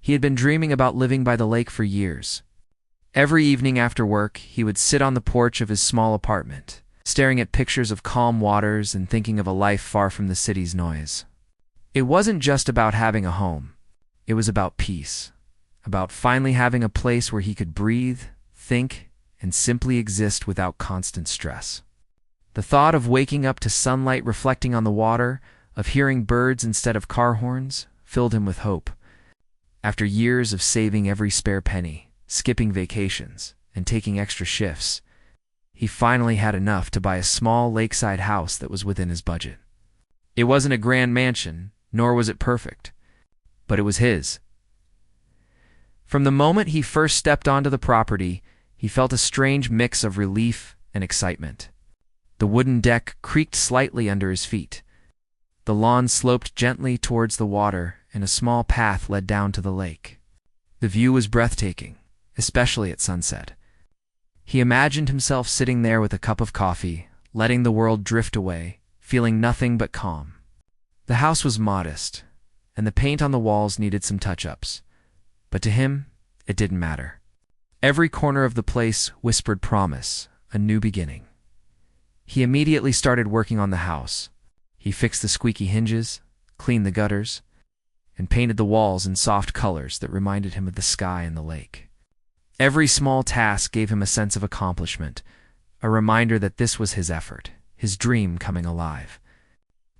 He had been dreaming about living by the lake for years. Every evening after work, he would sit on the porch of his small apartment, staring at pictures of calm waters and thinking of a life far from the city's noise. It wasn't just about having a home. It was about peace, about finally having a place where he could breathe, think, and simply exist without constant stress. The thought of waking up to sunlight reflecting on the water, of hearing birds instead of car horns, filled him with hope. After years of saving every spare penny, skipping vacations, and taking extra shifts, he finally had enough to buy a small lakeside house that was within his budget. It wasn't a grand mansion, nor was it perfect, but it was his. From the moment he first stepped onto the property, he felt a strange mix of relief and excitement. The wooden deck creaked slightly under his feet. The lawn sloped gently towards the water, and a small path led down to the lake. The view was breathtaking, especially at sunset. He imagined himself sitting there with a cup of coffee, letting the world drift away, feeling nothing but calm. The house was modest, and the paint on the walls needed some touch-ups. But to him, it didn't matter. Every corner of the place whispered promise, a new beginning. He immediately started working on the house. He fixed the squeaky hinges, cleaned the gutters, and painted the walls in soft colors that reminded him of the sky and the lake. Every small task gave him a sense of accomplishment, a reminder that this was his effort, his dream coming alive.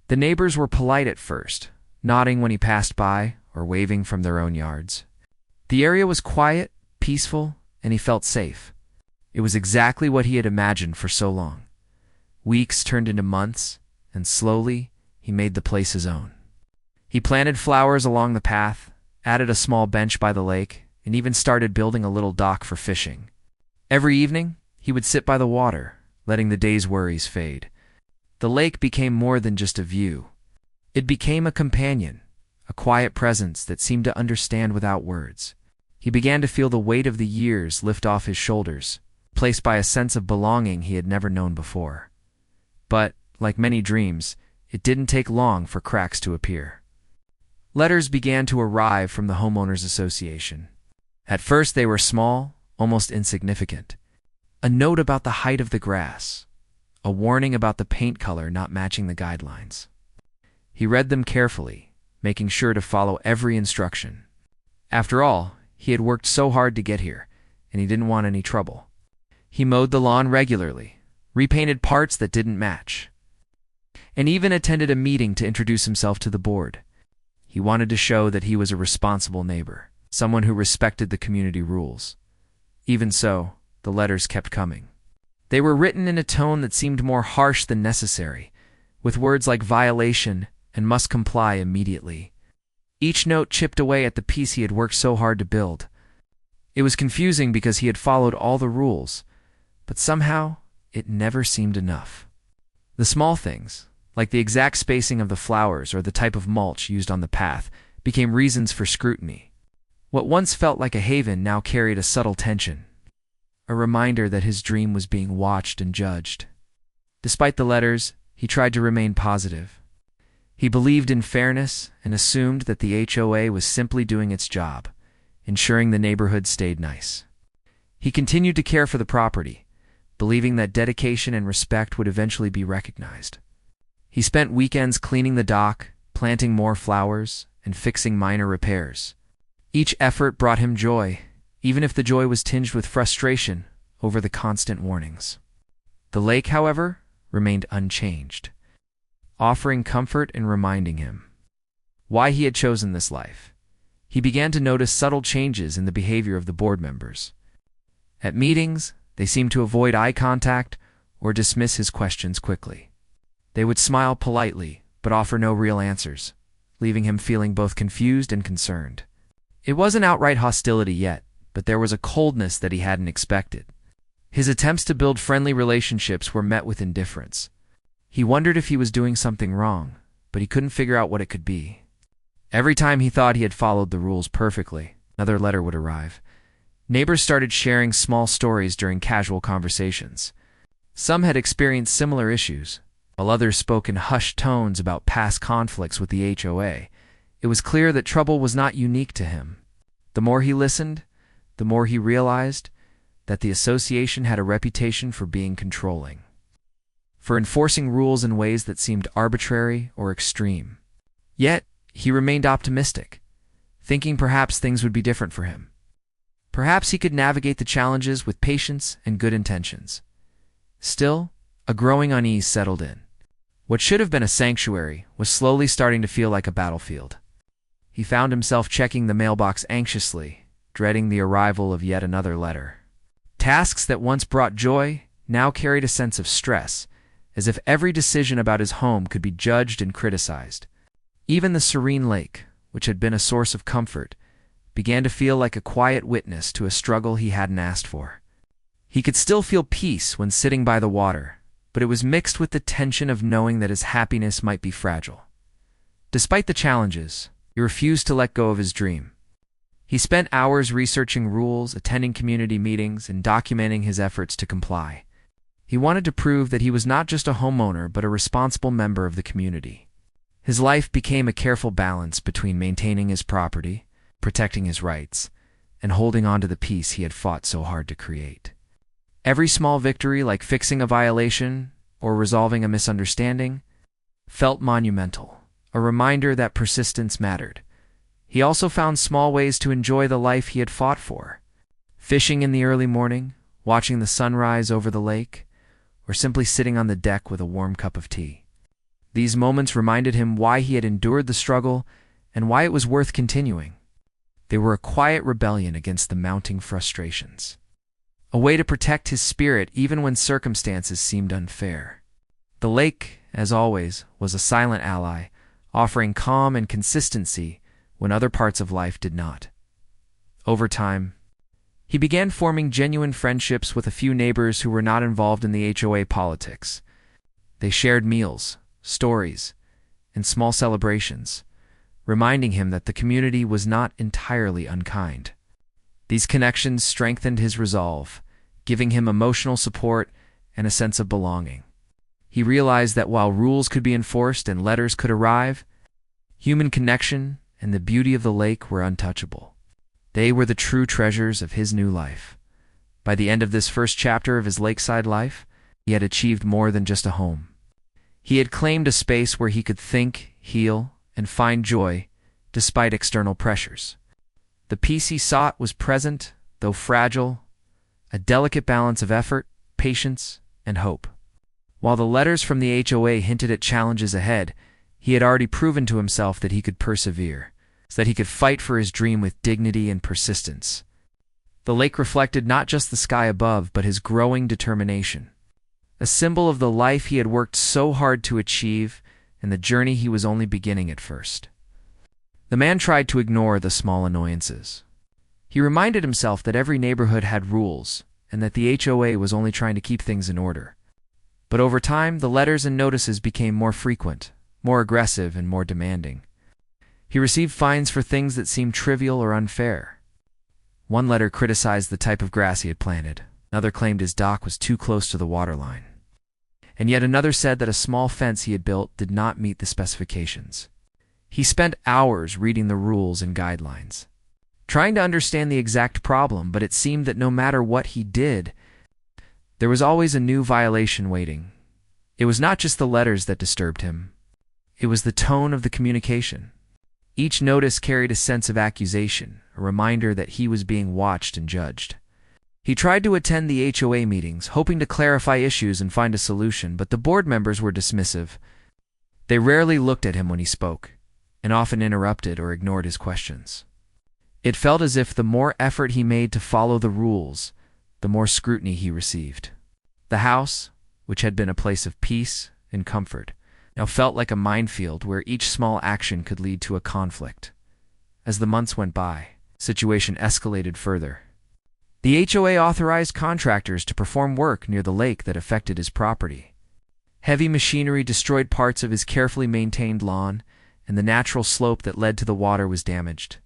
The neighbors were polite at first, nodding when he passed by or waving from their own yards. The area was quiet, peaceful, and he felt safe. It was exactly what he had imagined for so long. Weeks turned into months, and slowly he made the place his own. He planted flowers along the path, added a small bench by the lake, and even started building a little dock for fishing. Every evening, he would sit by the water, letting the day's worries fade. The lake became more than just a view. It became a companion, a quiet presence that seemed to understand without words. He began to feel the weight of the years lift off his shoulders, replaced by a sense of belonging he had never known before. But, like many dreams, it didn't take long for cracks to appear. Letters began to arrive from the Homeowners Association. At first they were small, almost insignificant. A note about the height of the grass, a warning about the paint color not matching the guidelines. He read them carefully, making sure to follow every instruction. After all, he had worked so hard to get here, and he didn't want any trouble. He mowed the lawn regularly, repainted parts that didn't match, and even attended a meeting to introduce himself to the board. He wanted to show that he was a responsible neighbor, someone who respected the community rules. Even so, the letters kept coming. They were written in a tone that seemed more harsh than necessary, with words like violation and must comply immediately. Each note chipped away at the peace he had worked so hard to build. It was confusing because he had followed all the rules, but somehow it never seemed enough. The small things, like the exact spacing of the flowers or the type of mulch used on the path, became reasons for scrutiny. What once felt like a haven now carried a subtle tension, a reminder that his dream was being watched and judged. Despite the letters, he tried to remain positive. He believed in fairness and assumed that the HOA was simply doing its job, ensuring the neighborhood stayed nice. He continued to care for the property, believing that dedication and respect would eventually be recognized. He spent weekends cleaning the dock, planting more flowers, and fixing minor repairs. Each effort brought him joy, even if the joy was tinged with frustration over the constant warnings. The lake, however, remained unchanged, offering comfort and reminding him why he had chosen this life. He began to notice subtle changes in the behavior of the board members. At meetings, they seemed to avoid eye contact or dismiss his questions quickly. They would smile politely, but offer no real answers, leaving him feeling both confused and concerned. It wasn't outright hostility yet, but there was a coldness that he hadn't expected. His attempts to build friendly relationships were met with indifference. He wondered if he was doing something wrong, but he couldn't figure out what it could be. Every time he thought he had followed the rules perfectly, another letter would arrive. Neighbors started sharing small stories during casual conversations. Some had experienced similar issues, while others spoke in hushed tones about past conflicts with the HOA. It was clear that trouble was not unique to him. The more he listened, the more he realized that the association had a reputation for being controlling, for enforcing rules in ways that seemed arbitrary or extreme. Yet, he remained optimistic, thinking perhaps things would be different for him. Perhaps he could navigate the challenges with patience and good intentions. Still, a growing unease settled in. What should have been a sanctuary was slowly starting to feel like a battlefield. He found himself checking the mailbox anxiously, dreading the arrival of yet another letter. Tasks that once brought joy now carried a sense of stress, as if every decision about his home could be judged and criticized. Even the serene lake, which had been a source of comfort, began to feel like a quiet witness to a struggle he hadn't asked for. He could still feel peace when sitting by the water, but it was mixed with the tension of knowing that his happiness might be fragile. Despite the challenges, he refused to let go of his dream. He spent hours researching rules, attending community meetings, and documenting his efforts to comply. He wanted to prove that he was not just a homeowner but a responsible member of the community. His life became a careful balance between maintaining his property, protecting his rights, and holding on to the peace he had fought so hard to create. Every small victory, like fixing a violation or resolving a misunderstanding, felt monumental, a reminder that persistence mattered. He also found small ways to enjoy the life he had fought for. Fishing in the early morning, watching the sunrise over the lake, or simply sitting on the deck with a warm cup of tea. These moments reminded him why he had endured the struggle and why it was worth continuing. They were a quiet rebellion against the mounting frustrations, a way to protect his spirit even when circumstances seemed unfair. The lake, as always, was a silent ally, offering calm and consistency when other parts of life did not. Over time, he began forming genuine friendships with a few neighbors who were not involved in the HOA politics. They shared meals, stories, and small celebrations, reminding him that the community was not entirely unkind. These connections strengthened his resolve, giving him emotional support and a sense of belonging. He realized that while rules could be enforced and letters could arrive, human connection and the beauty of the lake were untouchable. They were the true treasures of his new life. By the end of this first chapter of his lakeside life, he had achieved more than just a home. He had claimed a space where he could think, heal, and find joy despite external pressures. The peace he sought was present, though fragile, a delicate balance of effort, patience, and hope. While the letters from the HOA hinted at challenges ahead, he had already proven to himself that he could persevere, so that he could fight for his dream with dignity and persistence. The lake reflected not just the sky above, but his growing determination, a symbol of the life he had worked so hard to achieve and the journey he was only beginning at first. The man tried to ignore the small annoyances. He reminded himself that every neighborhood had rules and that the HOA was only trying to keep things in order. But over time, the letters and notices became more frequent, more aggressive, and more demanding. He received fines for things that seemed trivial or unfair. One letter criticized the type of grass he had planted. Another claimed his dock was too close to the waterline. And yet another said that a small fence he had built did not meet the specifications. He spent hours reading the rules and guidelines, trying to understand the exact problem, but it seemed that no matter what he did, there was always a new violation waiting. It was not just the letters that disturbed him. It was the tone of the communication. Each notice carried a sense of accusation, a reminder that he was being watched and judged. He tried to attend the HOA meetings, hoping to clarify issues and find a solution, but the board members were dismissive. They rarely looked at him when he spoke, and often interrupted or ignored his questions. It felt as if the more effort he made to follow the rules, the more scrutiny he received. The house, which had been a place of peace and comfort, now felt like a minefield where each small action could lead to a conflict. As the months went by, the situation escalated further. The HOA authorized contractors to perform work near the lake that affected his property. Heavy machinery destroyed parts of his carefully maintained lawn, and the natural slope that led to the water was damaged.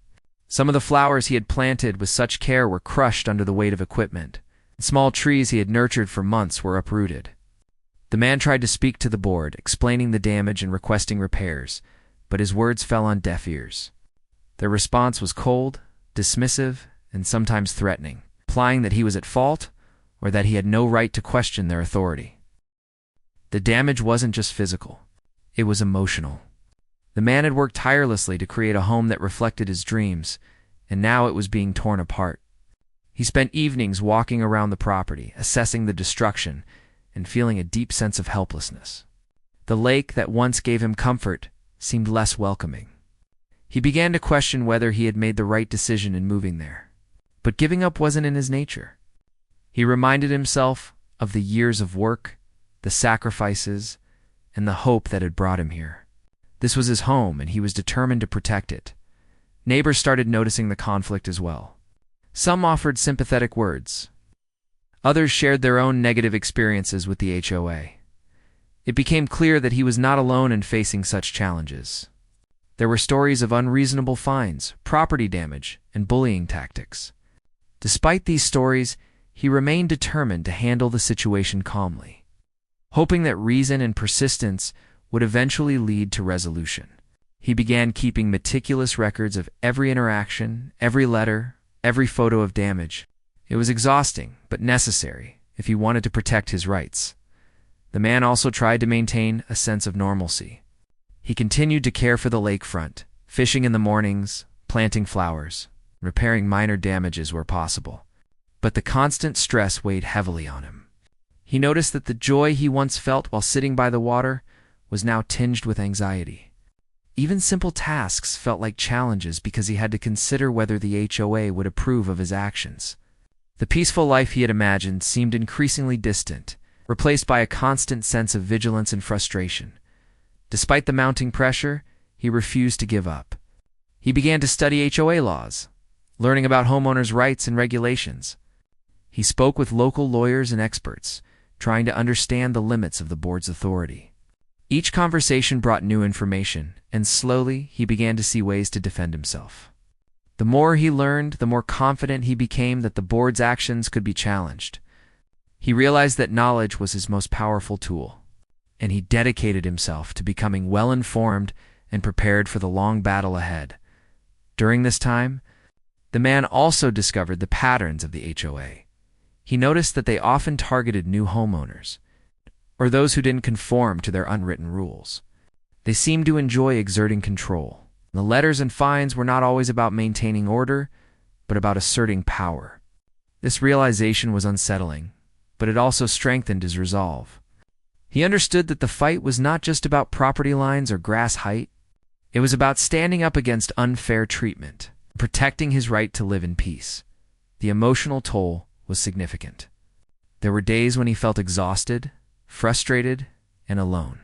Some of the flowers he had planted with such care were crushed under the weight of equipment. Small trees he had nurtured for months were uprooted. The man tried to speak to the board, explaining the damage and requesting repairs, but his words fell on deaf ears. Their response was cold, dismissive, and sometimes threatening, implying that he was at fault or that he had no right to question their authority. The damage wasn't just physical, it was emotional. The man had worked tirelessly to create a home that reflected his dreams, and now it was being torn apart. He spent evenings walking around the property, assessing the destruction, and feeling a deep sense of helplessness. The lake that once gave him comfort seemed less welcoming. He began to question whether he had made the right decision in moving there. But giving up wasn't in his nature. He reminded himself of the years of work, the sacrifices, and the hope that had brought him here. This was his home, and he was determined to protect it. Neighbors started noticing the conflict as well. Some offered sympathetic words. Others shared their own negative experiences with the HOA. It became clear that he was not alone in facing such challenges. There were stories of unreasonable fines, property damage, and bullying tactics. Despite these stories, he remained determined to handle the situation calmly, hoping that reason and persistence would eventually lead to resolution. He began keeping meticulous records of every interaction, every letter, every photo of damage. It was exhausting, but necessary if he wanted to protect his rights. The man also tried to maintain a sense of normalcy. He continued to care for the lakefront, fishing in the mornings, planting flowers, repairing minor damages where possible. But the constant stress weighed heavily on him. He noticed that the joy he once felt while sitting by the water was now tinged with anxiety. Even simple tasks felt like challenges because he had to consider whether the HOA would approve of his actions. The peaceful life he had imagined seemed increasingly distant, replaced by a constant sense of vigilance and frustration. Despite the mounting pressure, he refused to give up. He began to study HOA laws, learning about homeowners' rights and regulations. He spoke with local lawyers and experts, trying to understand the limits of the board's authority. Each conversation brought new information, and slowly he began to see ways to defend himself. The more he learned, the more confident he became that the board's actions could be challenged. He realized that knowledge was his most powerful tool, and he dedicated himself to becoming well-informed and prepared for the long battle ahead. During this time, the man also discovered the patterns of the HOA. He noticed that they often targeted new homeowners, or those who didn't conform to their unwritten rules. They seemed to enjoy exerting control. The letters and fines were not always about maintaining order, but about asserting power. This realization was unsettling, but it also strengthened his resolve. He understood that the fight was not just about property lines or grass height. It was about standing up against unfair treatment, protecting his right to live in peace. The emotional toll was significant. There were days when he felt exhausted, frustrated, and alone.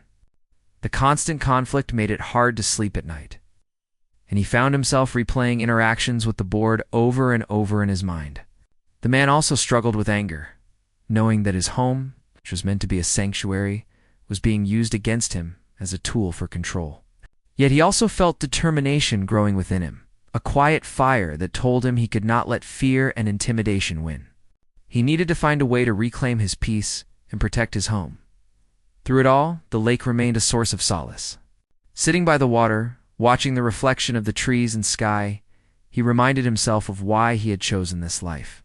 The constant conflict made it hard to sleep at night, and he found himself replaying interactions with the board over and over in his mind. The man also struggled with anger, knowing that his home, which was meant to be a sanctuary, was being used against him as a tool for control. Yet he also felt determination growing within him, a quiet fire that told him he could not let fear and intimidation win. He needed to find a way to reclaim his peace and protect his home. Through it all, the lake remained a source of solace. Sitting by the water, watching the reflection of the trees and sky, he reminded himself of why he had chosen this life.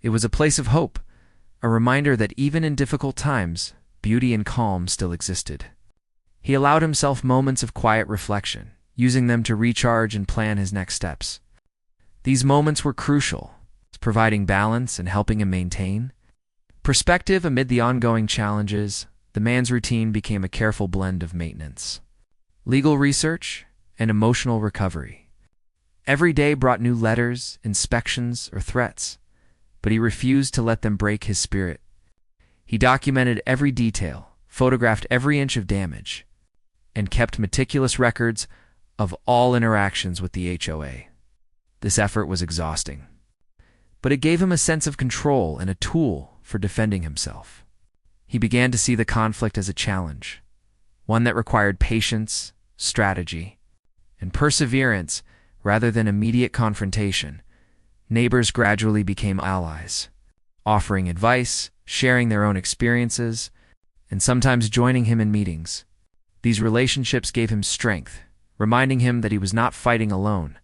It was a place of hope, a reminder that even in difficult times, beauty and calm still existed. He allowed himself moments of quiet reflection, using them to recharge and plan his next steps. These moments were crucial, providing balance and helping him maintain perspective amid the ongoing challenges. The man's routine became a careful blend of maintenance, legal research, and emotional recovery. Every day brought new letters, inspections, or threats, but he refused to let them break his spirit. He documented every detail, photographed every inch of damage, and kept meticulous records of all interactions with the HOA. This effort was exhausting, but it gave him a sense of control and a tool for defending himself. He began to see the conflict as a challenge, one that required patience, strategy, and perseverance rather than immediate confrontation. Neighbors gradually became allies, offering advice, sharing their own experiences, and sometimes joining him in meetings. These relationships gave him strength, reminding him that he was not fighting alone.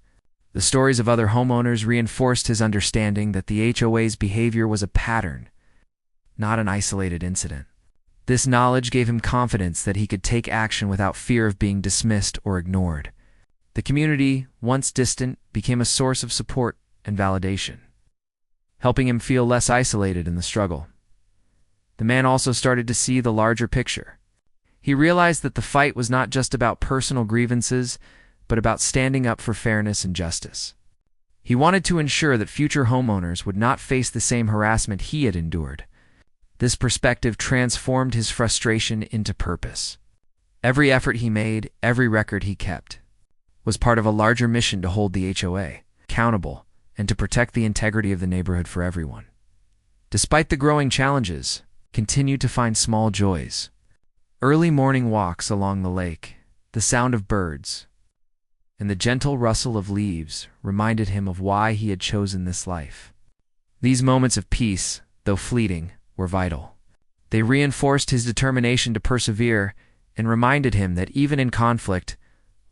The stories of other homeowners reinforced his understanding that the HOA's behavior was a pattern, not an isolated incident. This knowledge gave him confidence that he could take action without fear of being dismissed or ignored. The community, once distant, became a source of support and validation, helping him feel less isolated in the struggle. The man also started to see the larger picture. He realized that the fight was not just about personal grievances, but about standing up for fairness and justice. He wanted to ensure that future homeowners would not face the same harassment he had endured. This perspective transformed his frustration into purpose. Every effort he made, every record he kept, was part of a larger mission to hold the HOA accountable and to protect the integrity of the neighborhood for everyone. Despite the growing challenges, he continued to find small joys. Early morning walks along the lake, the sound of birds, and the gentle rustle of leaves reminded him of why he had chosen this life. These moments of peace, though fleeting, were vital. They reinforced his determination to persevere and reminded him that even in conflict,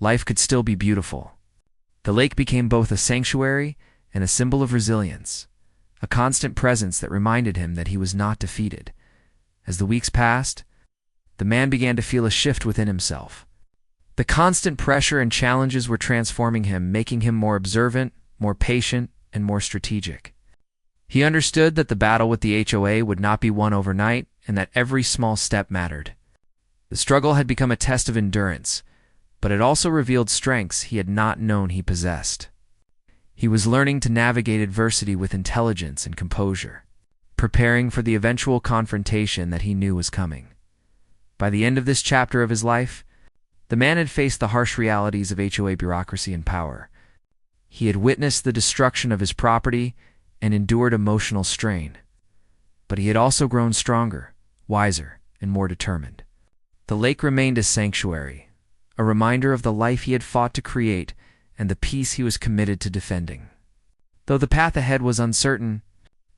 life could still be beautiful. The lake became both a sanctuary and a symbol of resilience, a constant presence that reminded him that he was not defeated. As the weeks passed, the man began to feel a shift within himself. The constant pressure and challenges were transforming him, making him more observant, more patient, and more strategic. He understood that the battle with the HOA would not be won overnight and that every small step mattered. The struggle had become a test of endurance, but it also revealed strengths he had not known he possessed. He was learning to navigate adversity with intelligence and composure, preparing for the eventual confrontation that he knew was coming. By the end of this chapter of his life, the man had faced the harsh realities of HOA bureaucracy and power. He had witnessed the destruction of his property and endured emotional strain. But he had also grown stronger, wiser, and more determined. The lake remained a sanctuary, a reminder of the life he had fought to create and the peace he was committed to defending. Though the path ahead was uncertain,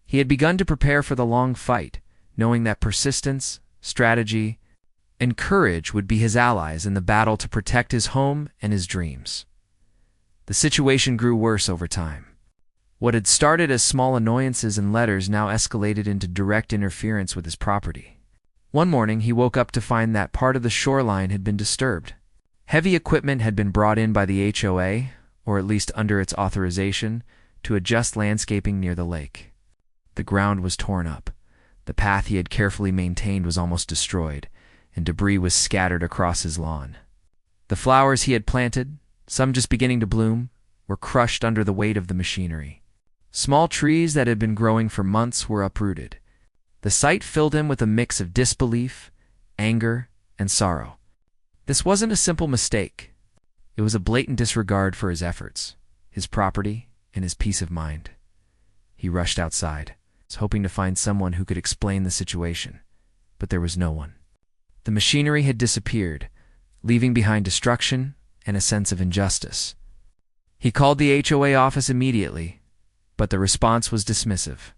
he had begun to prepare for the long fight, knowing that persistence, strategy, and courage would be his allies in the battle to protect his home and his dreams. The situation grew worse over time. What had started as small annoyances and letters now escalated into direct interference with his property. One morning, he woke up to find that part of the shoreline had been disturbed. Heavy equipment had been brought in by the HOA, or at least under its authorization, to adjust landscaping near the lake. The ground was torn up. The path he had carefully maintained was almost destroyed, and debris was scattered across his lawn. The flowers he had planted, some just beginning to bloom, were crushed under the weight of the machinery. Small trees that had been growing for months were uprooted. The sight filled him with a mix of disbelief, anger, and sorrow. This wasn't a simple mistake. It was a blatant disregard for his efforts, his property, and his peace of mind. He rushed outside, hoping to find someone who could explain the situation, but there was no one. The machinery had disappeared, leaving behind destruction and a sense of injustice. He called the HOA office immediately, but the response was dismissive.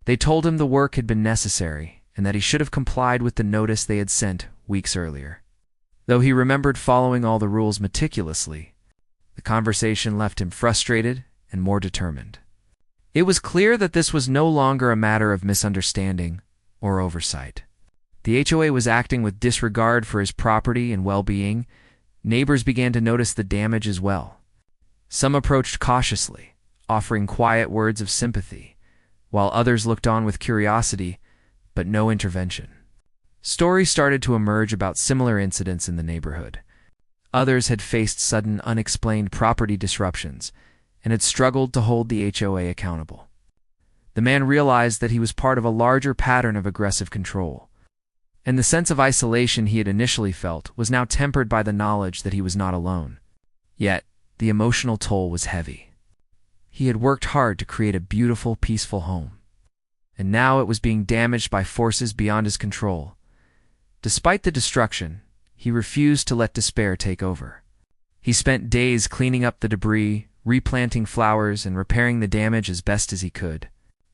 They told him the work had been necessary and that he should have complied with the notice they had sent weeks earlier. Though he remembered following all the rules meticulously, the conversation left him frustrated and more determined. It was clear that this was no longer a matter of misunderstanding or oversight. The HOA was acting with disregard for his property and well-being. Neighbors began to notice the damage as well. Some approached cautiously, offering quiet words of sympathy, while others looked on with curiosity, but no intervention. Stories started to emerge about similar incidents in the neighborhood. Others had faced sudden, unexplained property disruptions and had struggled to hold the HOA accountable. The man realized that he was part of a larger pattern of aggressive control, and the sense of isolation he had initially felt was now tempered by the knowledge that he was not alone. Yet, the emotional toll was heavy. He had worked hard to create a beautiful, peaceful home, and now it was being damaged by forces beyond his control. Despite the destruction, he refused to let despair take over. He spent days cleaning up the debris, replanting flowers, and repairing the damage as best as he could.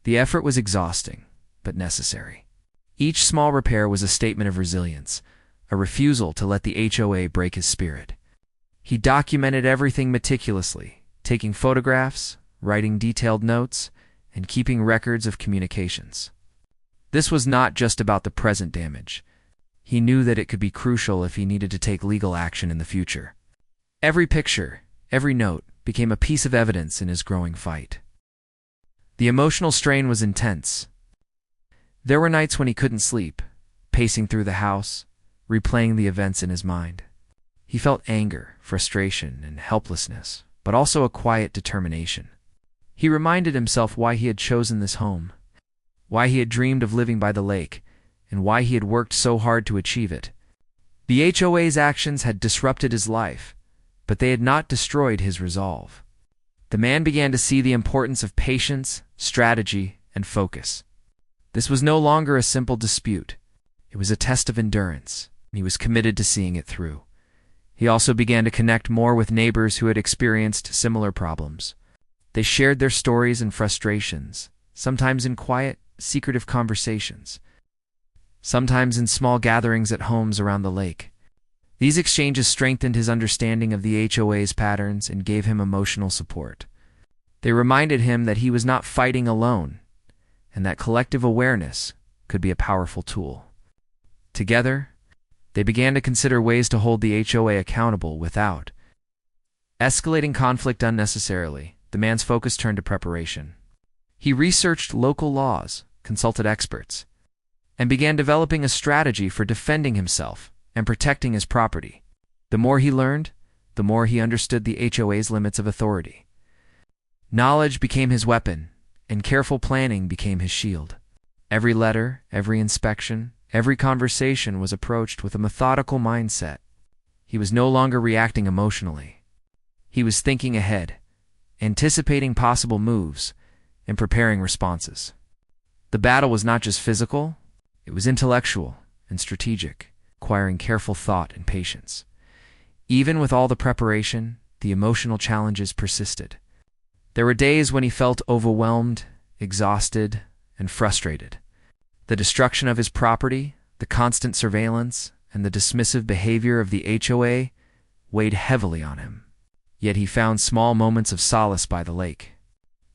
The effort was exhausting, but necessary. Each small repair was a statement of resilience, a refusal to let the HOA break his spirit. He documented everything meticulously, taking photographs, writing detailed notes, and keeping records of communications. This was not just about the present damage. He knew that it could be crucial if he needed to take legal action in the future. Every picture, every note, became a piece of evidence in his growing fight. The emotional strain was intense. There were nights when he couldn't sleep, pacing through the house, replaying the events in his mind. He felt anger, frustration, and helplessness, but also a quiet determination. He reminded himself why he had chosen this home, why he had dreamed of living by the lake, and why he had worked so hard to achieve it. The HOA's actions had disrupted his life, but they had not destroyed his resolve. The man began to see the importance of patience, strategy, and focus. This was no longer a simple dispute. It was a test of endurance, and he was committed to seeing it through. He also began to connect more with neighbors who had experienced similar problems. They shared their stories and frustrations, sometimes in quiet, secretive conversations, sometimes in small gatherings at homes around the lake. These exchanges strengthened his understanding of the HOA's patterns and gave him emotional support. They reminded him that he was not fighting alone, and that collective awareness could be a powerful tool. Together, they began to consider ways to hold the HOA accountable without escalating conflict unnecessarily. The man's focus turned to preparation. He researched local laws, consulted experts, and began developing a strategy for defending himself and protecting his property. The more he learned, the more he understood the HOA's limits of authority. Knowledge became his weapon, and careful planning became his shield. Every letter, every inspection, every conversation was approached with a methodical mindset. He was no longer reacting emotionally. He was thinking ahead, anticipating possible moves, and preparing responses. The battle was not just physical, it was intellectual and strategic, requiring careful thought and patience. Even with all the preparation, the emotional challenges persisted. There were days when he felt overwhelmed, exhausted, and frustrated. The destruction of his property, the constant surveillance, and the dismissive behavior of the HOA weighed heavily on him. Yet he found small moments of solace by the lake.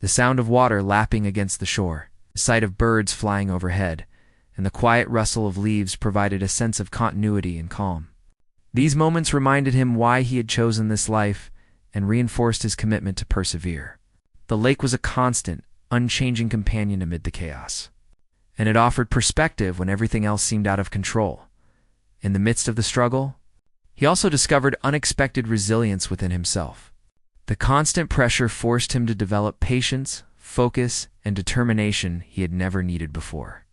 The sound of water lapping against the shore, the sight of birds flying overhead, and the quiet rustle of leaves provided a sense of continuity and calm. These moments reminded him why he had chosen this life and reinforced his commitment to persevere. The lake was a constant, unchanging companion amid the chaos, and it offered perspective when everything else seemed out of control. In the midst of the struggle, he also discovered unexpected resilience within himself. The constant pressure forced him to develop patience, focus, and determination he had never needed before.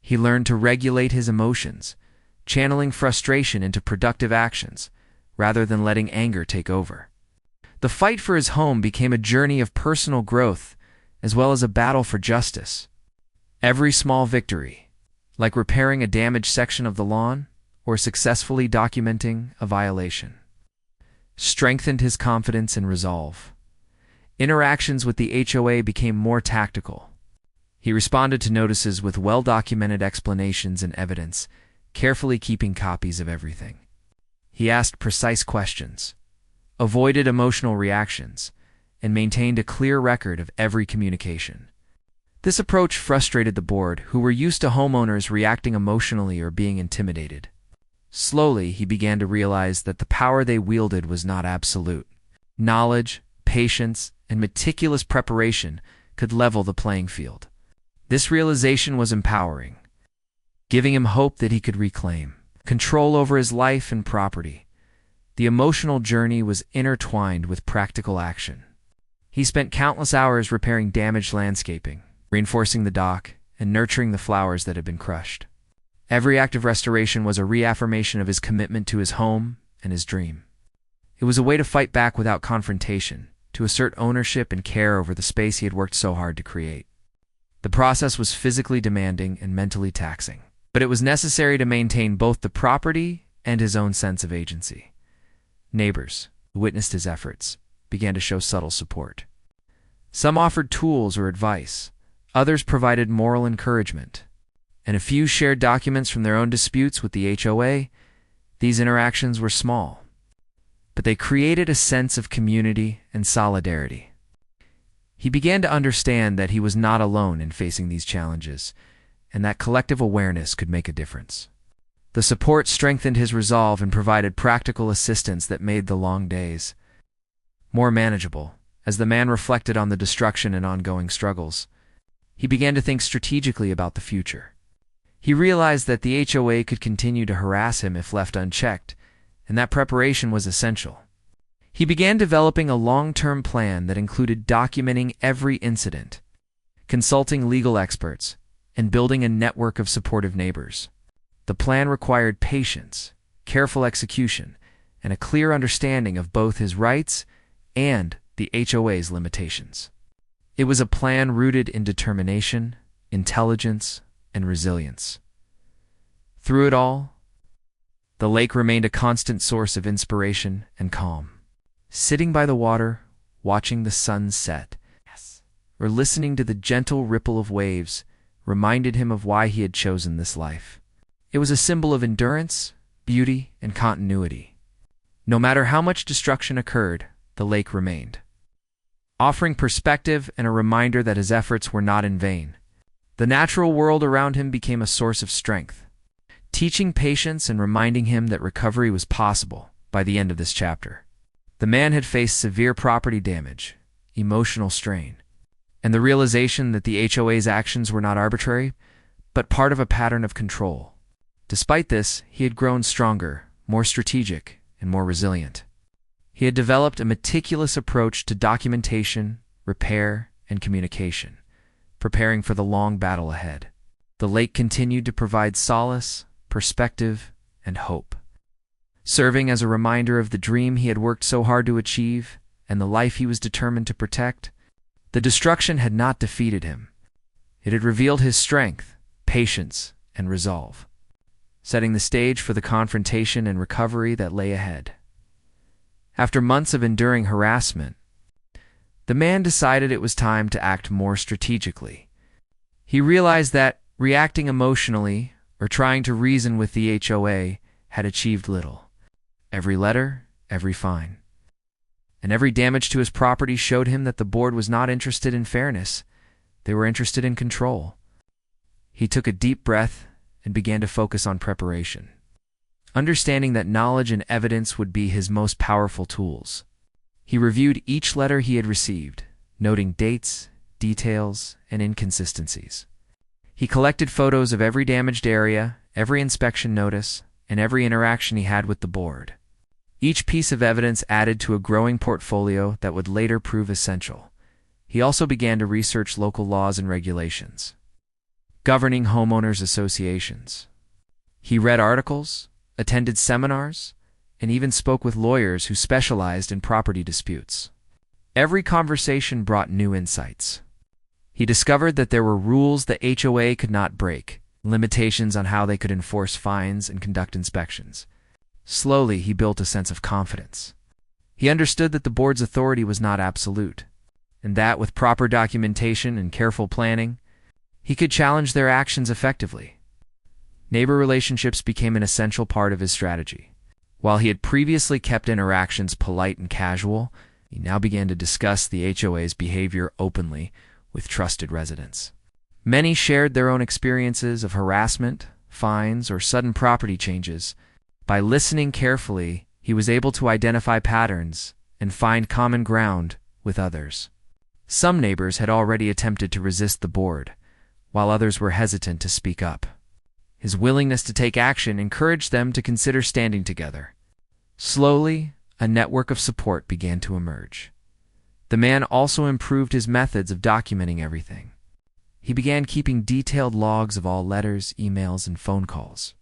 He learned to regulate his emotions, channeling frustration into productive actions, rather than letting anger take over. The fight for his home became a journey of personal growth, as well as a battle for justice. Every small victory, like repairing a damaged section of the lawn or successfully documenting a violation, strengthened his confidence and resolve. Interactions with the HOA became more tactical. He responded to notices with well-documented explanations and evidence, carefully keeping copies of everything. He asked precise questions, avoided emotional reactions, and maintained a clear record of every communication. This approach frustrated the board, who were used to homeowners reacting emotionally or being intimidated. Slowly, he began to realize that the power they wielded was not absolute. Knowledge, patience, and meticulous preparation could level the playing field. This realization was empowering, giving him hope that he could reclaim control over his life and property. The emotional journey was intertwined with practical action. He spent countless hours repairing damaged landscaping, reinforcing the dock, and nurturing the flowers that had been crushed. Every act of restoration was a reaffirmation of his commitment to his home and his dream. It was a way to fight back without confrontation, to assert ownership and care over the space he had worked so hard to create. The process was physically demanding and mentally taxing, but it was necessary to maintain both the property and his own sense of agency. Neighbors, who witnessed his efforts, began to show subtle support. Some offered tools or advice, others provided moral encouragement, and a few shared documents from their own disputes with the HOA. These interactions were small, but they created a sense of community and solidarity. He began to understand that he was not alone in facing these challenges, and that collective awareness could make a difference. The support strengthened his resolve and provided practical assistance that made the long days more manageable. As the man reflected on the destruction and ongoing struggles, he began to think strategically about the future. He realized that the HOA could continue to harass him if left unchecked, and that preparation was essential. He began developing a long-term plan that included documenting every incident, consulting legal experts, and building a network of supportive neighbors. The plan required patience, careful execution, and a clear understanding of both his rights and the HOA's limitations. It was a plan rooted in determination, intelligence, and resilience. Through it all, the lake remained a constant source of inspiration and calm. Sitting by the water, watching the sun set, or listening to the gentle ripple of waves reminded him of why he had chosen this life. It was a symbol of endurance, beauty, and continuity. No matter how much destruction occurred, the lake remained, offering perspective and a reminder that his efforts were not in vain. The natural world around him became a source of strength, teaching patience and reminding him that recovery was possible. By the end of this chapter, the man had faced severe property damage, emotional strain, and the realization that the HOA's actions were not arbitrary, but part of a pattern of control. Despite this, he had grown stronger, more strategic, and more resilient. He had developed a meticulous approach to documentation, repair, and communication, preparing for the long battle ahead. The lake continued to provide solace, perspective, and hope, serving as a reminder of the dream he had worked so hard to achieve and the life he was determined to protect. The destruction had not defeated him. It had revealed his strength, patience, and resolve, setting the stage for the confrontation and recovery that lay ahead. After months of enduring harassment, the man decided it was time to act more strategically. He realized that reacting emotionally or trying to reason with the HOA had achieved little. Every letter, every fine, and every damage to his property showed him that the board was not interested in fairness. They were interested in control. He took a deep breath and began to focus on preparation, understanding that knowledge and evidence would be his most powerful tools. He reviewed each letter he had received, noting dates, details, and inconsistencies. He collected photos of every damaged area, every inspection notice, and every interaction he had with the board. Each piece of evidence added to a growing portfolio that would later prove essential. He also began to research local laws and regulations governing homeowners associations. He read articles, attended seminars, and even spoke with lawyers who specialized in property disputes. Every conversation brought new insights. He discovered that there were rules the HOA could not break, limitations on how they could enforce fines and conduct inspections. Slowly, he built a sense of confidence. He understood that the board's authority was not absolute, and that with proper documentation and careful planning, he could challenge their actions effectively. Neighbor relationships became an essential part of his strategy. While he had previously kept interactions polite and casual, he now began to discuss the HOA's behavior openly with trusted residents. Many shared their own experiences of harassment, fines, or sudden property changes. By listening carefully, he was able to identify patterns and find common ground with others. Some neighbors had already attempted to resist the board, while others were hesitant to speak up. His willingness to take action encouraged them to consider standing together. Slowly, a network of support began to emerge. The man also improved his methods of documenting everything. He began keeping detailed logs of all letters, emails, and phone calls.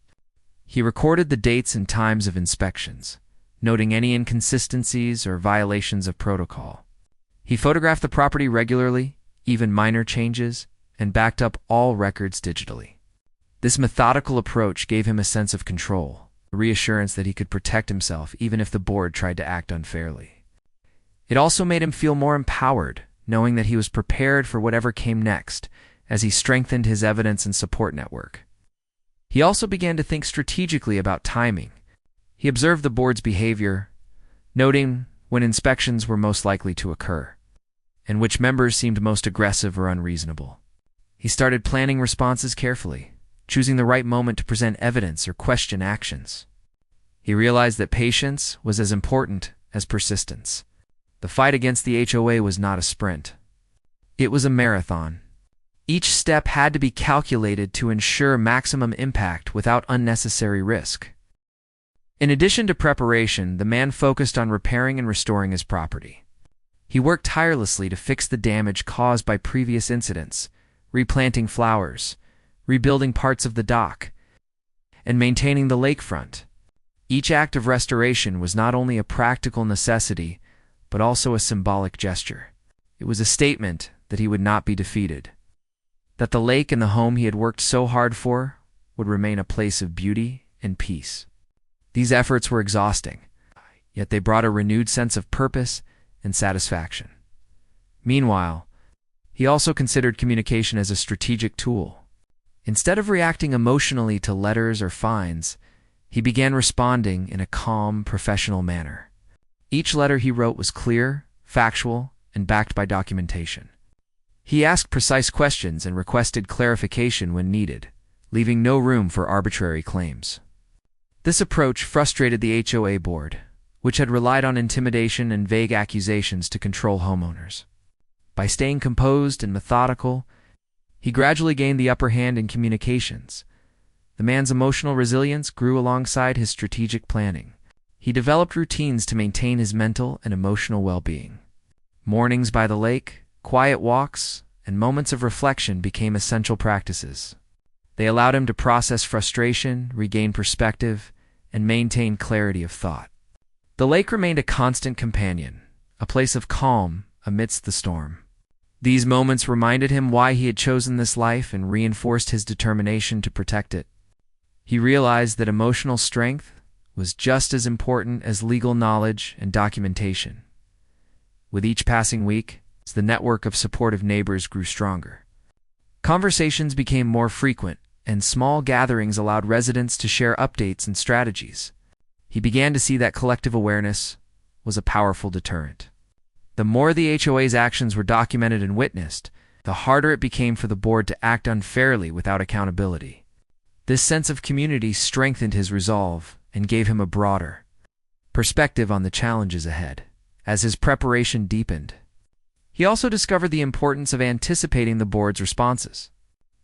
He recorded the dates and times of inspections, noting any inconsistencies or violations of protocol. He photographed the property regularly, even minor changes, and backed up all records digitally. This methodical approach gave him a sense of control, a reassurance that he could protect himself even if the board tried to act unfairly. It also made him feel more empowered, knowing that he was prepared for whatever came next as he strengthened his evidence and support network. He also began to think strategically about timing. He observed the board's behavior, noting when inspections were most likely to occur, and which members seemed most aggressive or unreasonable. He started planning responses carefully, choosing the right moment to present evidence or question actions. He realized that patience was as important as persistence. The fight against the HOA was not a sprint. It was a marathon. Each step had to be calculated to ensure maximum impact without unnecessary risk. In addition to preparation, the man focused on repairing and restoring his property. He worked tirelessly to fix the damage caused by previous incidents, replanting flowers, rebuilding parts of the dock, and maintaining the lakefront. Each act of restoration was not only a practical necessity, but also a symbolic gesture. It was a statement that he would not be defeated, that the lake and the home he had worked so hard for would remain a place of beauty and peace. These efforts were exhausting, yet they brought a renewed sense of purpose and satisfaction. Meanwhile, he also considered communication as a strategic tool. Instead of reacting emotionally to letters or fines, he began responding in a calm, professional manner. Each letter he wrote was clear, factual, and backed by documentation. He asked precise questions and requested clarification when needed, leaving no room for arbitrary claims. This approach frustrated the HOA board, which had relied on intimidation and vague accusations to control homeowners. By staying composed and methodical, he gradually gained the upper hand in communications. The man's emotional resilience grew alongside his strategic planning. He developed routines to maintain his mental and emotional well-being. Mornings by the lake, quiet walks, and moments of reflection became essential practices. They allowed him to process frustration, regain perspective, and maintain clarity of thought. The lake remained a constant companion, a place of calm amidst the storm. These moments reminded him why he had chosen this life and reinforced his determination to protect it. He realized that emotional strength was just as important as legal knowledge and documentation. With each passing week, the network of supportive neighbors grew stronger. Conversations became more frequent, and small gatherings allowed residents to share updates and strategies. He began to see that collective awareness was a powerful deterrent. The more the HOA's actions were documented and witnessed, the harder it became for the board to act unfairly without accountability. This sense of community strengthened his resolve and gave him a broader perspective on the challenges ahead. As his preparation deepened, he also discovered the importance of anticipating the board's responses.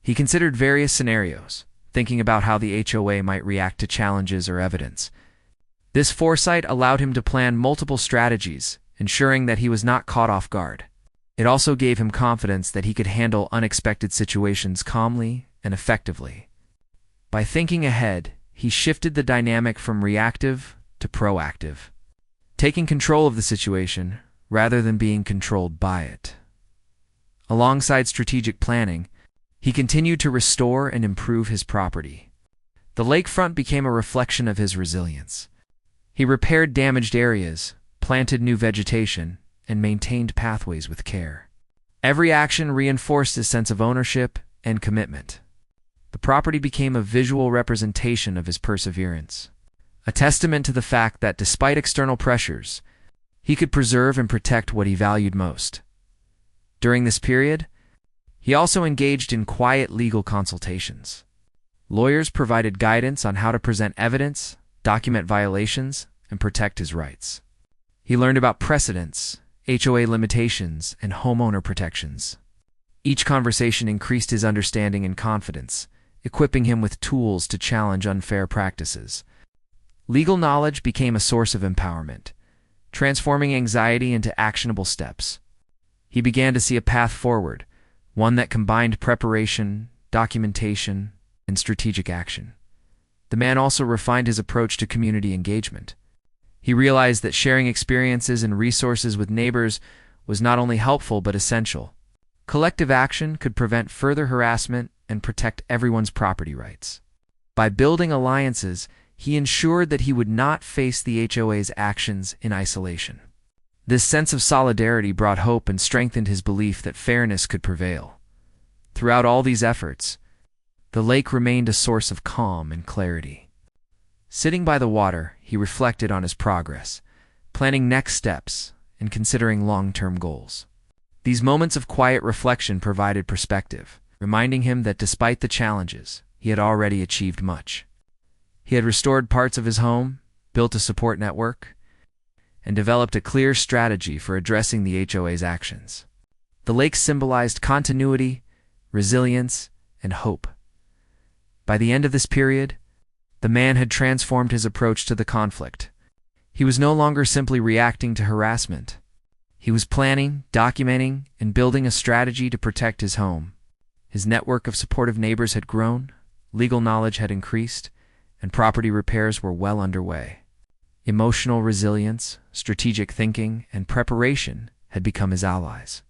He considered various scenarios, thinking about how the HOA might react to challenges or evidence. This foresight allowed him to plan multiple strategies, ensuring that he was not caught off guard. It also gave him confidence that he could handle unexpected situations calmly and effectively. By thinking ahead, he shifted the dynamic from reactive to proactive, taking control of the situation rather than being controlled by it. Alongside strategic planning, he continued to restore and improve his property. The lakefront became a reflection of his resilience. He repaired damaged areas, planted new vegetation, and maintained pathways with care. Every action reinforced his sense of ownership and commitment. The property became a visual representation of his perseverance, a testament to the fact that despite external pressures, he could preserve and protect what he valued most. During this period, he also engaged in quiet legal consultations. Lawyers provided guidance on how to present evidence, document violations, and protect his rights. He learned about precedents, HOA limitations, and homeowner protections. Each conversation increased his understanding and confidence, equipping him with tools to challenge unfair practices. Legal knowledge became a source of empowerment, transforming anxiety into actionable steps. He began to see a path forward, one that combined preparation, documentation, and strategic action. The man also refined his approach to community engagement. He realized that sharing experiences and resources with neighbors was not only helpful but essential. Collective action could prevent further harassment and protect everyone's property rights. By building alliances, he ensured that he would not face the HOA's actions in isolation. This sense of solidarity brought hope and strengthened his belief that fairness could prevail. Throughout all these efforts, the lake remained a source of calm and clarity. Sitting by the water, he reflected on his progress, planning next steps, and considering long-term goals. These moments of quiet reflection provided perspective, reminding him that despite the challenges, he had already achieved much. He had restored parts of his home, built a support network, and developed a clear strategy for addressing the HOA's actions. The lake symbolized continuity, resilience, and hope. By the end of this period, the man had transformed his approach to the conflict. He was no longer simply reacting to harassment. He was planning, documenting, and building a strategy to protect his home. His network of supportive neighbors had grown, legal knowledge had increased, and property repairs were well underway. Emotional resilience, strategic thinking, and preparation had become his allies.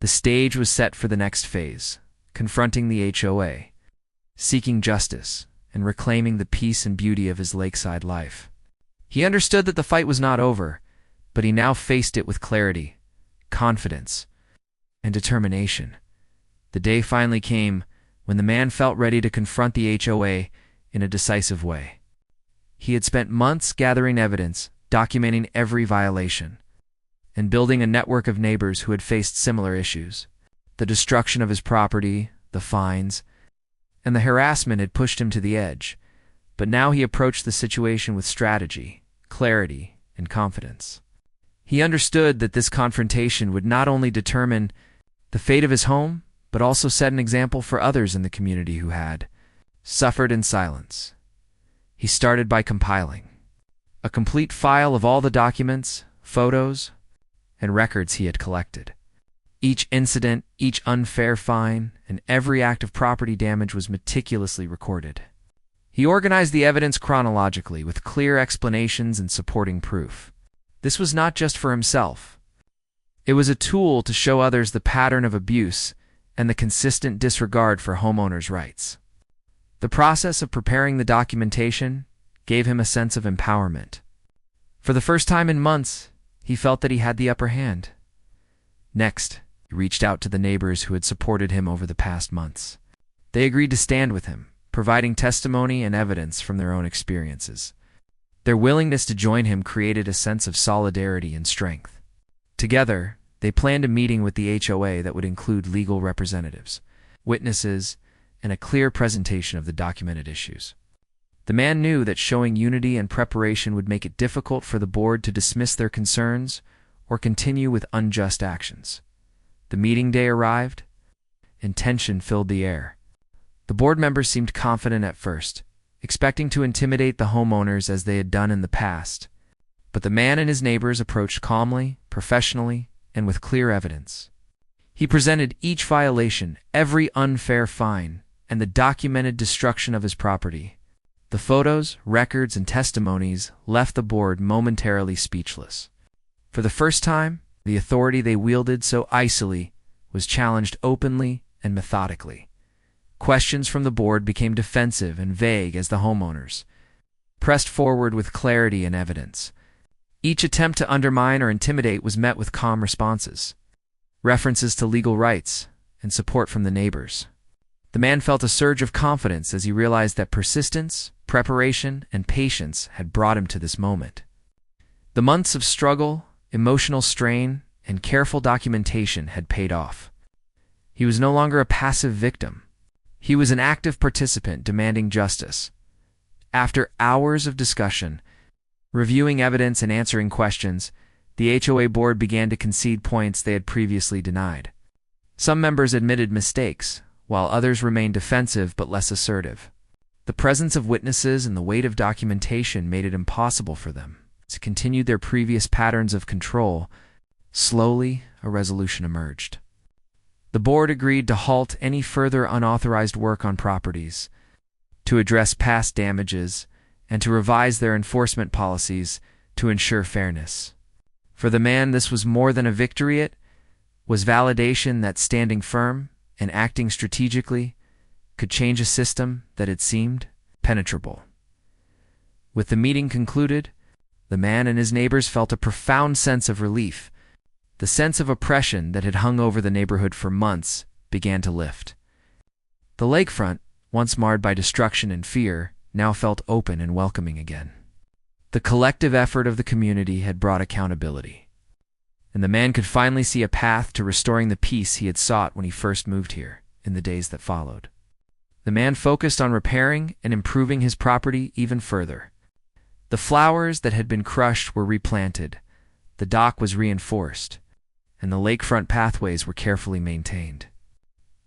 The stage was set for the next phase, confronting the HOA, seeking justice, and reclaiming the peace and beauty of his lakeside life. He understood that the fight was not over, but he now faced it with clarity, confidence, and determination. The day finally came when the man felt ready to confront the HOA in a decisive way. He had spent months gathering evidence, documenting every violation, and building a network of neighbors who had faced similar issues. The destruction of his property, the fines, and the harassment had pushed him to the edge, but now he approached the situation with strategy, clarity, and confidence. He understood that this confrontation would not only determine the fate of his home, but also set an example for others in the community who had suffered in silence. He started by compiling a complete file of all the documents, photos, and records he had collected. Each incident, each unfair fine, and every act of property damage was meticulously recorded. He organized the evidence chronologically with clear explanations and supporting proof. This was not just for himself. It was a tool to show others the pattern of abuse and the consistent disregard for homeowners' rights. The process of preparing the documentation gave him a sense of empowerment. For the first time in months, he felt that he had the upper hand. Next, he reached out to the neighbors who had supported him over the past months. They agreed to stand with him, providing testimony and evidence from their own experiences. Their willingness to join him created a sense of solidarity and strength. Together, they planned a meeting with the HOA that would include legal representatives, witnesses, and a clear presentation of the documented issues. The man knew that showing unity and preparation would make it difficult for the board to dismiss their concerns or continue with unjust actions. The meeting day arrived, and tension filled the air. The board members seemed confident at first, expecting to intimidate the homeowners as they had done in the past. But the man and his neighbors approached calmly, professionally, and with clear evidence. He presented each violation, every unfair fine, and the documented destruction of his property. The photos, records, and testimonies left the board momentarily speechless. For the first time, the authority they wielded so icily was challenged openly and methodically. Questions from the board became defensive and vague as the homeowners pressed forward with clarity and evidence. Each attempt to undermine or intimidate was met with calm responses, references to legal rights, and support from the neighbors. The man felt a surge of confidence as he realized that persistence, preparation, and patience had brought him to this moment. The months of struggle, emotional strain, and careful documentation had paid off. He was no longer a passive victim. He was an active participant demanding justice. After hours of discussion, reviewing evidence and answering questions, the HOA board began to concede points they had previously denied. Some members admitted mistakes, while others remained defensive but less assertive. The presence of witnesses and the weight of documentation made it impossible for them to continue their previous patterns of control. Slowly, a resolution emerged. The board agreed to halt any further unauthorized work on properties, to address past damages, and to revise their enforcement policies to ensure fairness. For the man, this was more than a victory. It was validation that standing firm and acting strategically could change a system that had seemed penetrable. With the meeting concluded, the man and his neighbors felt a profound sense of relief. The sense of oppression that had hung over the neighborhood for months began to lift. The lakefront, once marred by destruction and fear, now felt open and welcoming again. The collective effort of the community had brought accountability, and the man could finally see a path to restoring the peace he had sought when he first moved here in the days that followed. The man focused on repairing and improving his property even further. The flowers that had been crushed were replanted, the dock was reinforced, and the lakefront pathways were carefully maintained.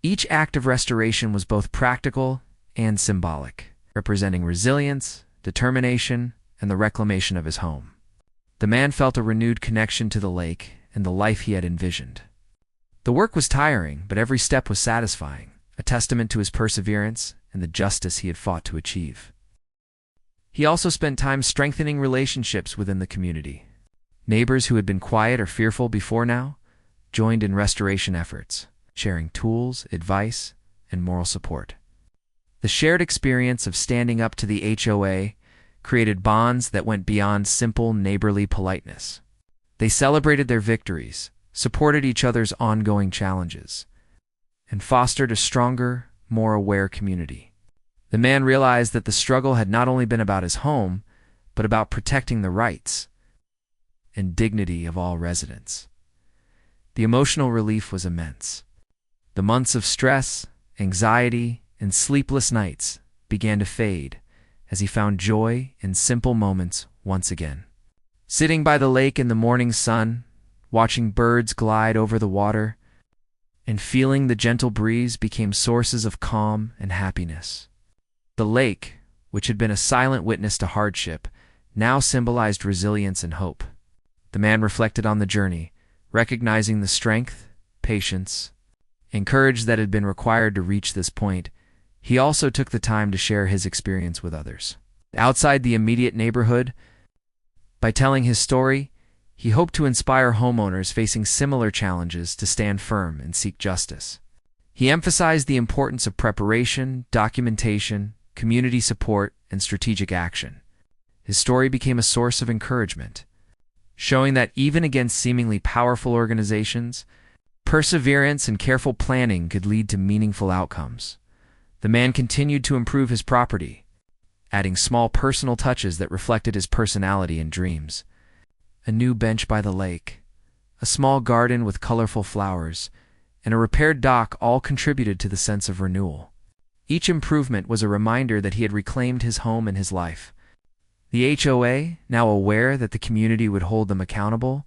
Each act of restoration was both practical and symbolic, representing resilience, determination, and the reclamation of his home. The man felt a renewed connection to the lake and the life he had envisioned. The work was tiring, but every step was satisfying, a testament to his perseverance and the justice he had fought to achieve. He also spent time strengthening relationships within the community. Neighbors who had been quiet or fearful before now joined in restoration efforts, sharing tools, advice, and moral support. The shared experience of standing up to the HOA created bonds that went beyond simple neighborly politeness. They celebrated their victories, supported each other's ongoing challenges, and fostered a stronger, more aware community. The man realized that the struggle had not only been about his home, but about protecting the rights and dignity of all residents. The emotional relief was immense. The months of stress, anxiety, and sleepless nights began to fade as he found joy in simple moments once again. Sitting by the lake in the morning sun, watching birds glide over the water, and feeling the gentle breeze became sources of calm and happiness. The lake, which had been a silent witness to hardship, now symbolized resilience and hope. The man reflected on the journey, recognizing the strength, patience, and courage that had been required to reach this point. He also took the time to share his experience with others. Outside the immediate neighborhood, by telling his story, he hoped to inspire homeowners facing similar challenges to stand firm and seek justice. He emphasized the importance of preparation, documentation, community support, and strategic action. His story became a source of encouragement, showing that even against seemingly powerful organizations, perseverance and careful planning could lead to meaningful outcomes. The man continued to improve his property, adding small personal touches that reflected his personality and dreams. A new bench by the lake, a small garden with colorful flowers, and a repaired dock all contributed to the sense of renewal. Each improvement was a reminder that he had reclaimed his home and his life. The HOA, now aware that the community would hold them accountable,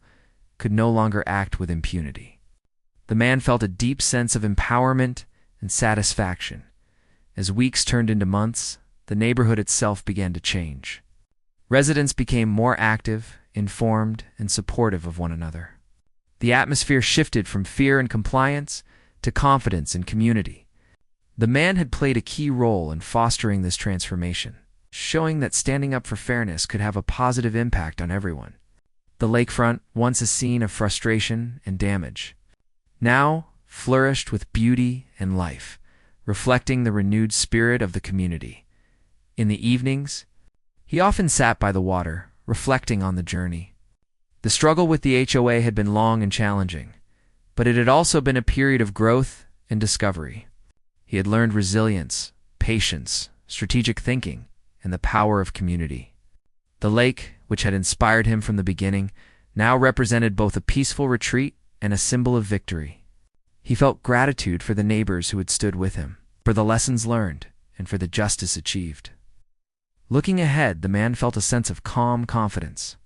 could no longer act with impunity. The man felt a deep sense of empowerment and satisfaction. As weeks turned into months, the neighborhood itself began to change. Residents became more active, informed, and supportive of one another. The atmosphere shifted from fear and compliance to confidence and community. The man had played a key role in fostering this transformation, showing that standing up for fairness could have a positive impact on everyone. The lakefront, once a scene of frustration and damage, now flourished with beauty and life, reflecting the renewed spirit of the community. In the evenings, he often sat by the water, reflecting on the journey. The struggle with the HOA had been long and challenging, but it had also been a period of growth and discovery. He had learned resilience, patience, strategic thinking, and the power of community. The lake, which had inspired him from the beginning, now represented both a peaceful retreat and a symbol of victory. He felt gratitude for the neighbors who had stood with him, for the lessons learned, and for the justice achieved. Looking ahead, the man felt a sense of calm confidence.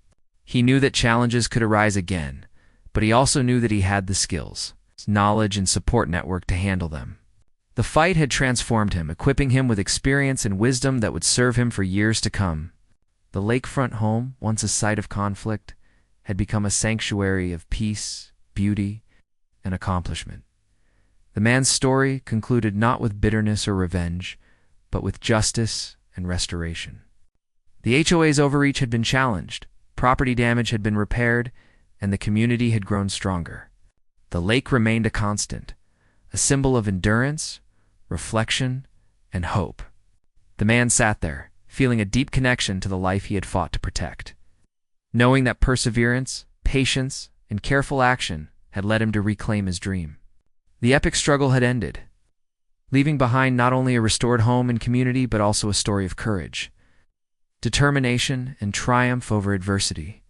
He knew that challenges could arise again, but he also knew that he had the skills, knowledge, and support network to handle them. The fight had transformed him, equipping him with experience and wisdom that would serve him for years to come. The lakefront home, once a site of conflict, had become a sanctuary of peace, beauty, and accomplishment. The man's story concluded not with bitterness or revenge, but with justice and restoration. The HOA's overreach had been challenged, property damage had been repaired, and the community had grown stronger. The lake remained a constant, a symbol of endurance, reflection, and hope. The man sat there, feeling a deep connection to the life he had fought to protect, knowing that perseverance, patience, and careful action had led him to reclaim his dream. The epic struggle had ended, leaving behind not only a restored home and community, but also a story of courage, determination, and triumph over adversity.